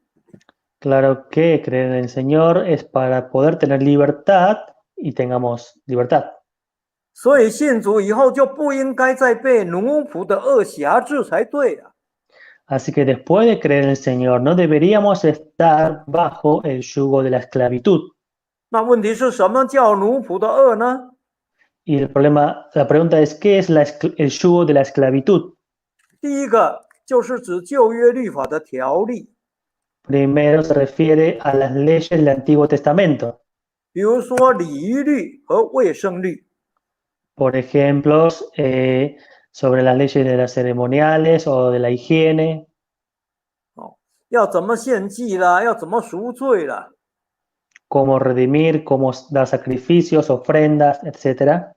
Claro que creer en el Señor es para poder tener libertad y tengamos libertad. 所以信主以后就不应该再被奴仆的恶辖制才对啊。 Así que después de creer en el Señor, no deberíamos estar bajo el yugo de la esclavitud. 那问题是什么叫奴仆的恶呢？ Y la pregunta es, ¿qué es el yugo de la esclavitud? 第一个就是指旧约律法的条例， Primero se refiere a las leyes del Antiguo Testamento. 比如说礼仪律和卫生律。 Por ejemplo, sobre las leyes de las ceremoniales o de la higiene. 要怎么献祭啦，要怎么赎罪啦， Cómo redimir, cómo dar sacrificios, ofrendas, etc.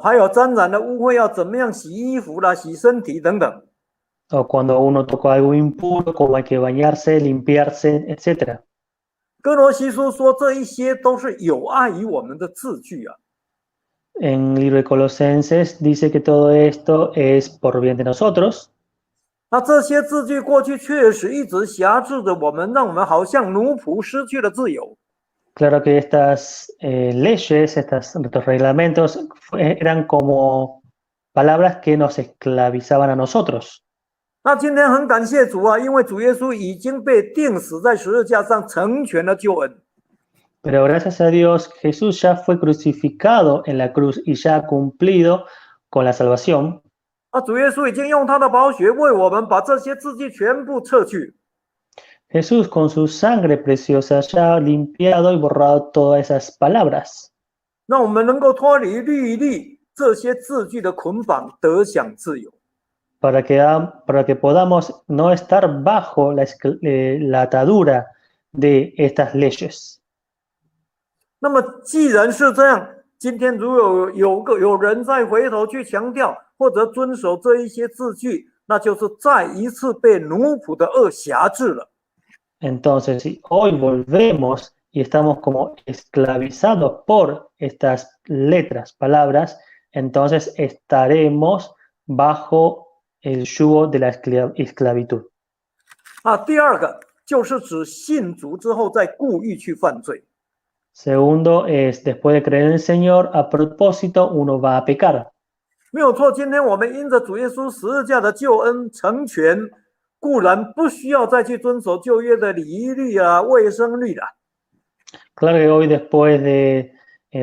还有沾染的污秽要怎么样洗衣服啦、洗身体等等。 O cuando uno toca algo impuro, cómo hay que bañarse, limpiarse, etc. 哥罗西书说这一些都是有碍于我们的字句啊。 En el libro de Colosenses dice que todo esto es por bien de nosotros. 那这些字句过去确实一直辖制着我们，让我们好像奴仆失去了自由。 Claro que estas leyes, estos reglamentos eran como palabras que nos esclavizaban a nosotros. 那今天很感谢主啊，因为主耶稣已经被钉死在十字架上，成全了救恩。 Pero gracias a Dios, Jesús ya fue crucificado en la cruz y ya ha cumplido con la salvación. 主耶稣已经用他的宝血为我们把这些字句全部撤去。 Jesús con su sangre preciosa ya ha limpiado y borrado todas esas palabras. 让我们能够脱离律例这些字句的捆绑，得享自由。 Para que podamos no estar bajo la atadura de estas leyes. 那么既然是这样，今天如果有人再回头去强调或者遵守这一些字句，那就是再一次被奴仆的恶辖制了。 Entonces, si hoy volvemos y estamos como esclavizados por estas letras, palabras, entonces estaremos bajo el yugo de la esclavitud. 第二个就是指信主之后再故意去犯罪。 Segundo es, después de creer en el Señor, a propósito uno va a pecar. 没有错，今天我们因着主耶稣十字架的救恩成全，固然不需要再去遵守旧约的礼仪律啊、卫生律了。 Claro que hoy después de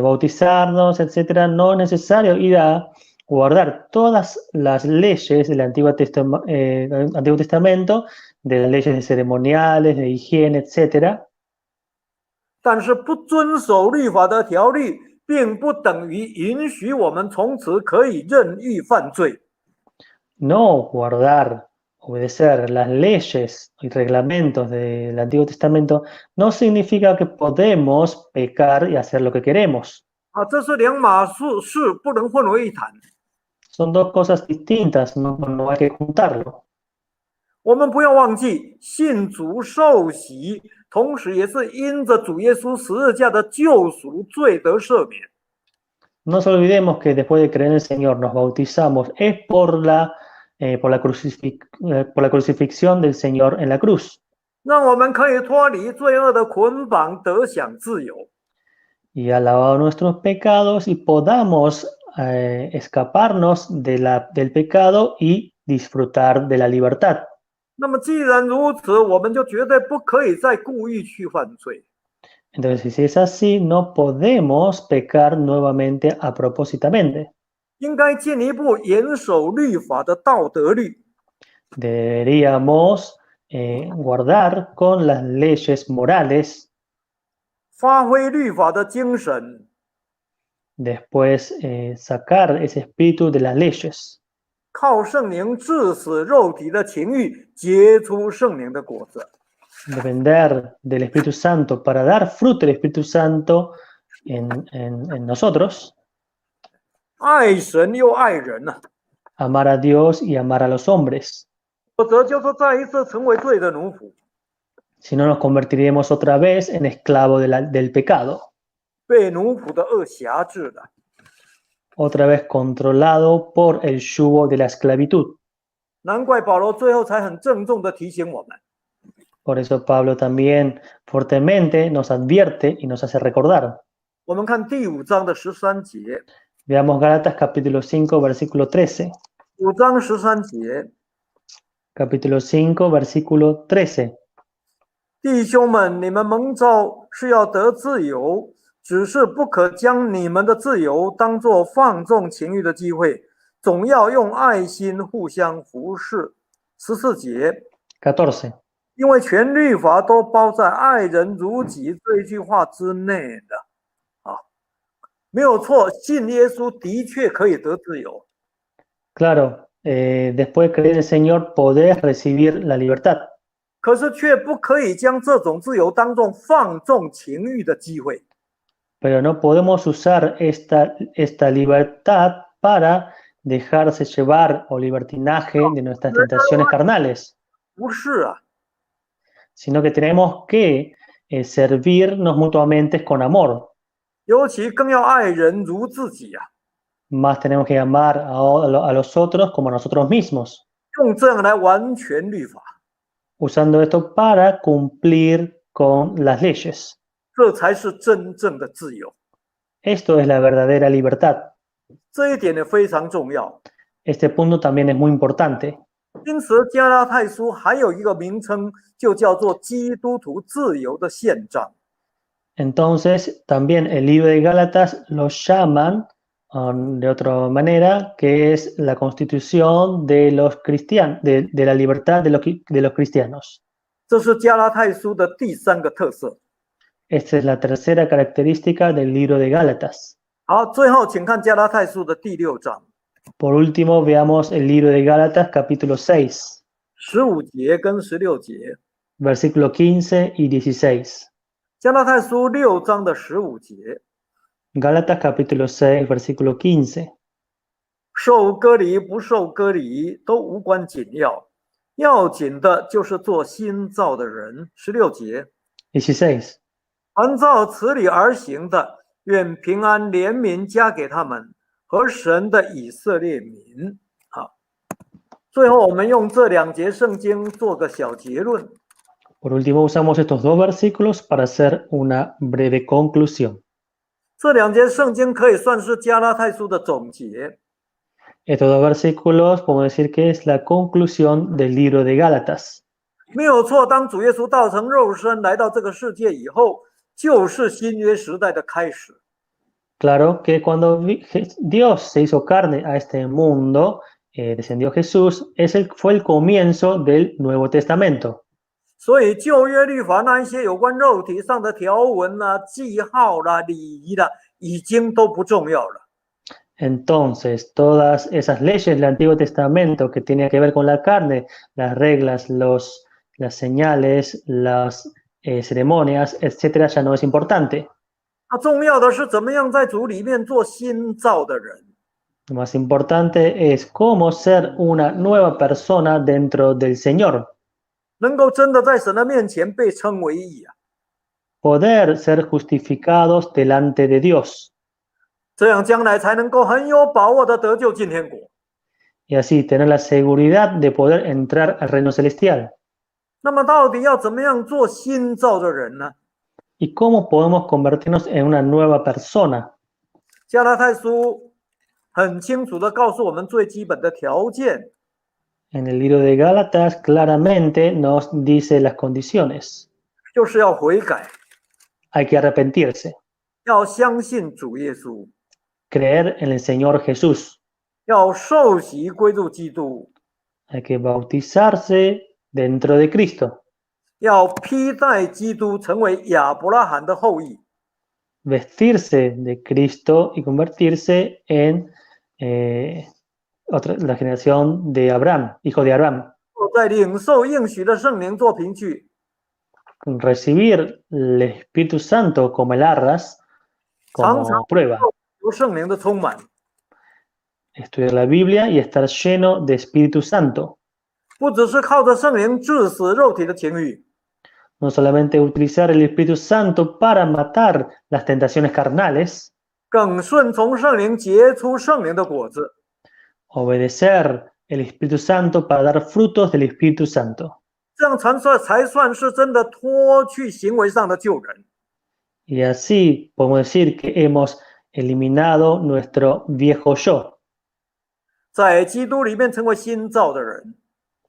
bautizarnos, etcétera, no es necesario ir a guardar todas las leyes del Antiguo Testamento, de las leyes de ceremoniales, de higiene, etcétera. 但是不遵守律法的条例，并不等于允许我们从此可以任意犯罪。 No guardar obedecer las leyes y reglamentos del Antiguo Testamento no significa que podemos pecar y hacer lo que queremos. 这是两码事，不能混为一谈。 Son dos cosas distintas, no hay que juntarlo. 我们不要忘记，信主受洗，同时也是因着主耶稣十字架的救赎，罪得赦免。 No nos olvidemos que después de creer en el Señor nos bautizamos, es por la crucifixión del Señor en la cruz. 让我们可以脱离罪恶的捆绑，得享自由。 Y ha lavado nuestros pecados y podamos escaparnos del pecado y disfrutar de la libertad. 那么既然如此，我们就绝对不可以再故意去犯罪。 Entonces, si es así, no podemos pecar nuevamente a propósitamente. 应该进一步严守律法的道德律。 Deberíamos guardar con las leyes morales, 发挥律法的精神， después sacar ese espíritu de las leyes, 靠圣灵治死肉体的情欲，结出圣灵的果子。 depender del Espíritu Santo para dar fruto del Espíritu Santo en nosotros, 爱神又爱人呐、 amar a Dios y amar a los hombres. 否则就是再一次成为罪的奴仆， Si no, nos convertiremos otra vez en esclavo del pecado, 被奴仆的恶辖制了。 otra vez controlado por el yugo de la esclavitud. 难怪保罗最后才很郑重的提醒我们， Por eso Pablo también fuertemente nos advierte y nos hace recordar. 我们看第5章的13节， Veamos Gálatas capítulo 5, versículo 13. 5章13节， Capítulo 5, versículo 13. 弟兄们，你们蒙召是要得自由，只是不可将你们的自由当作放纵情欲的机会，总要用爱心互相服侍。14节， 14. 因为全律法都包在爱人如己这一句话之内的。啊，没有错，信耶稣的确可以得自由， Claro, después de creer en el Señor podés recibir la libertad, 可是却不可以将这种自由当作放纵情欲的机会。 pero no podemos usar esta libertad para dejarse llevar o libertinaje de nuestras tentaciones carnales, 不是啊， sino que tenemos que servirnos mutuamente con amor. 尤其更要爱人如自己啊， Más tenemos que amar a los otros como a nosotros mismos, 用这样来完全律法， usando esto para cumplir con las leyes. 这才是真正的自由。 Esto es la verdadera libertad. 这一点也非常重要。 Este punto también es muy importante. 因此，加拉太书还有一个名称，就叫做基督徒自由的宪章。 Entonces, también el libro de Gálatas lo llaman de otra manera, que es la constitución de los cristianos, de la libertad de los cristianos. 这是加拉太书的第3个特色。 Esta es la tercera característica del libro de Gálatas. 好，最后请看加拉太书的第6章 Por último, veamos el libro de Gálatas, capítulo 6, 15节跟16节。 versículo 15 y 16. 加拉太书6章的15节， Gálatas, capítulo 6, versículo 15. 受割礼不受割礼都无关紧要，要紧的就是做新造的人。16节， 16. 凡照此理而行的，愿平安怜悯加给他们和神的以色列民。好，最后我们用这2节圣经做个小结论。 Por último, usamos estos dos versículos para hacer una breve conclusión. 这2节圣经可以算是加拉太书的总结。 Estos dos versículos podemos decir que es la conclusión del libro de Gálatas. 没有错，当主耶稣道成肉身来到这个世界以后，就是新约时代的开始。 Claro que cuando Dios se hizo carne a este mundo, descendió Jesús, fue el comienzo del Nuevo Testamento. 所以旧约律法那一些有关肉体上的条文啦、记号啦、礼仪啦，已经都不重要了。Entonces, todas esas leyes del Antiguo Testamento que tenían que ver con la carne, las reglas, las señales, las ceremonias, etcétera, ya no es importante. 那重要的是怎么样在主里面做新造的人。 Lo más importante es cómo ser una nueva persona dentro del Señor. 能够真的在神的面前被称为义啊， Poder ser justificados delante de Dios. 这样将来才能够很有把握的得救进天国。 Y así tener la seguridad de poder entrar al reino celestial. 那么到底要怎么样做新造的人呢？ ¿Y cómo podemos convertirnos en una nueva persona? 加拉太书很清楚的告诉我们最基本的条件， En el libro de Gálatas claramente nos dice las condiciones. 就是要悔改， Hay que arrepentirse, 要相信主耶稣， creer en el Señor Jesús. 要受洗归入基督， Hay que bautizarse dentro de Cristo, 要披戴基督，成为亚伯拉罕的后裔， vestirse de Cristo y convertirse en la generación de Abraham, hijo de Abraham. 在领受应许的圣灵做凭据， Recibir el Espíritu Santo como el arras, 常常 como prueba. 由圣灵的充满， Estudiar la Biblia y estar lleno de Espíritu Santo. 不只是靠着圣灵致死肉体的情欲， No solamente utilizar el Espíritu Santo para matar las tentaciones carnales, 更顺从圣灵结出圣灵的果子， obedecer el Espíritu Santo para dar frutos del Espíritu Santo. 这样才算是真的脱去行为上的旧人。 Y así podemos decir que hemos eliminado nuestro viejo yo. 在基督里面成为新造的人，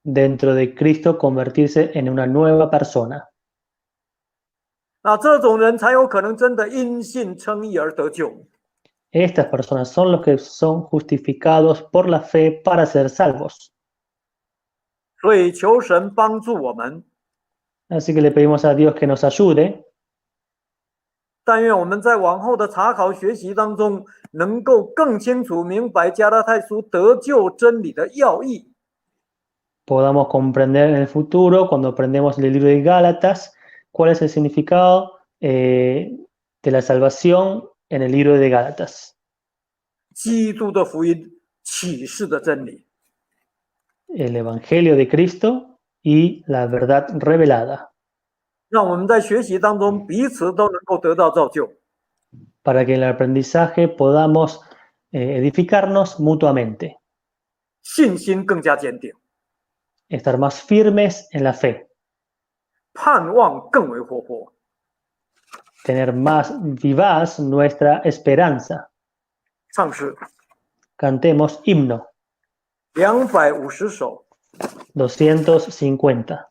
Dentro de Cristo convertirse en una nueva persona. 那这种人才有可能真的因信称义而得救。 Estas personas son los que son justificados por la fe para ser salvos. 所以求神帮助我们， Así que le pedimos a Dios que nos ayude. 但愿我们在往后的查考学习当中，能够更清楚明白加拉太书得救真理的要义， Podamos comprender en el futuro, cuando aprendemos el libro de Gálatas, cuál es el significado de la salvación en el libro de Gálatas. 基督的福音启示的真理。 El Evangelio de Cristo y la verdad revelada. 让我们在学习当中彼此都能够得到造就， Para que en el aprendizaje podamos edificarnos mutuamente. 信心更加坚定， Estar más firmes en la fe. 盼望更为活泼。 Tener más vivaz nuestra esperanza. 唱诗 Cantemos himno 250首。 250.